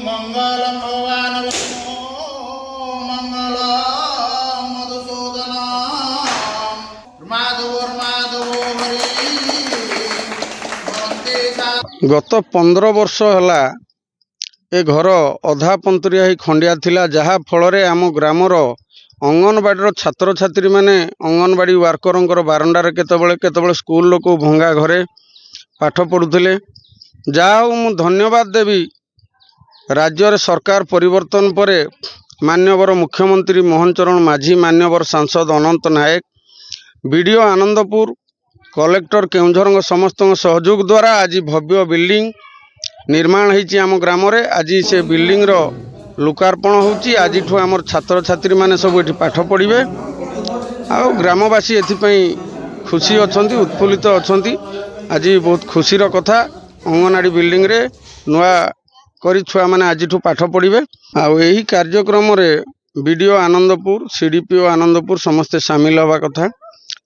मंगलम भगवान विष्णु मंगल मधुसूदन माधव हरि गत 15 वर्ष है ए घर अधा पंतरिया ही खंडिया थिला जहा फल आम ग्रामर अंगनवाड़ी छात्र छात्री माने अंगनवाड़ी वर्कर बारंडार केतबले स्कूल लोक भंगा घरे पाठ पढ़ुले। जहा मु धन्यवाद देवी राज्य सरकार परिवर्तन पर मान्यवर मुख्यमंत्री मोहन चरण माझी, मान्यवर सांसद अनंत नायक, बीडीओ आनंदपुर, कलेक्टर केउंझर समस्त सहयोग द्वारा आज भव्य बिल्डिंग निर्माण होती आम ग्राम रे। आज से बिल्डिंग रो लोकार्पण होची। आज आम छात्र छात्री माने सब ये पाठ पढ़े आ ग्रामवासी एथिपाई खुशी अच्छा, उत्फुल्लित अच्छा। आज बहुत खुशीर कथा अंगनवाड़ी बिल्डिंग रे नुआ करी छुआ माने आज पाठ पढ़े। आई कार्यक्रम रे बीडीओ आनंदपुर, सीडीपीओ आनंदपुर समस्ते सामिल हवा कथा।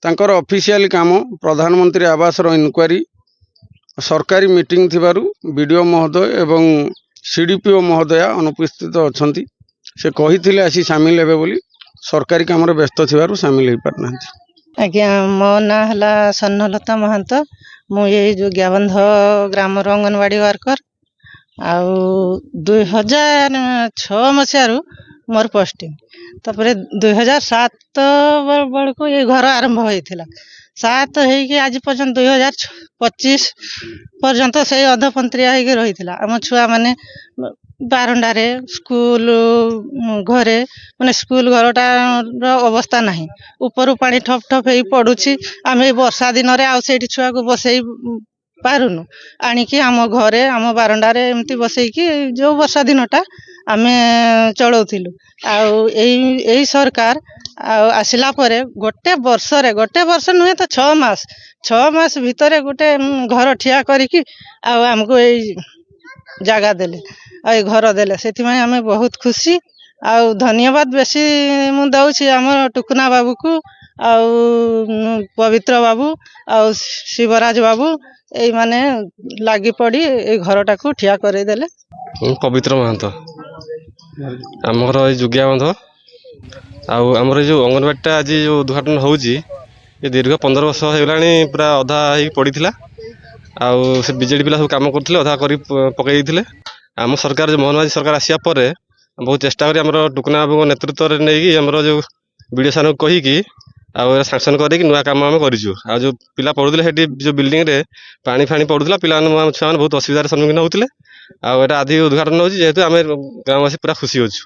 तांकर ऑफिशियल काम प्रधानमंत्री आवास रो इनक्वारी सरकारी मीटिंग थिबारु बीडीओ महोदय एवं सीडीपीओ महोदया अनुपस्थित अछंती। से कहिथिले आसी सामिल हेबे बोली, सरकारी काम रे व्यस्त थिबारु सामिल हेई पारनांती। आज्ञा मो ना हला सन्नलता महंत। मु ये जो ज्ञाबंध ग्राम अंगनवाड़ी वर्कर आउ 2006 मसीह मोर पोस्टिंग तापर 2007 बेलू ये घर आरंभ होता 7 होगी आज पर्यंत 2025 पर्यंत से अधपंतरिया होगी रही। आम छुआ माने बारंडारे स्कूल घरे माने स्कूल घरटार अवस्था नहीं, ऊपर पानी ठप ठप हो पड़ुछि। आम वर्षा दिन में छुआ को बसई पारुनु आणिकी आम घरे आम बारंडारे एमती बसईकी जो वर्षा दिनटा आम चलाउथिलु। आई सरकार आसिला परे गोटे वर्ष नुहे तो 6 मास भितर गोटे घर ठिया करिकी आमको यही जगह देले आ घर देले से आम बहुत खुशी। आउ धन्यवाद बेसी मु दउछि आम टुकुना बाबू को आउ पवित्र बाबू आउ शिवराज बाबू यही माने लागी पड़ी ए घरटा को ठिया करे देले। पवित्र महंत आमर ये जुगिया बंध आमर जो अंगनवाड़ी आज जो उद्घाटन होची ये दीर्घ 15 वर्ष होगा पूरा अधा ही पड़ा। आउ से बीजेडी पिला सब कम करते अधा कर पकई। आम सरकार जो मोहन माझी सरकार आसिया पर बहुत चेष्टा करी आमर टुकुना बाबू नेतृत्व में नहीं आमर जो बीडीओ सान कहीकि सांसन करके नुआ कम आम करूँ। आ जो पिला पढ़ुले जो बिल्डिंग रे पानी फाणी पड़ूला पिला छुआ बहुत असुविधार सम्मुखीन होते। आधा उद्घाटन हो जेहेतु आम ग्रामवासी पूरा खुशी होचु।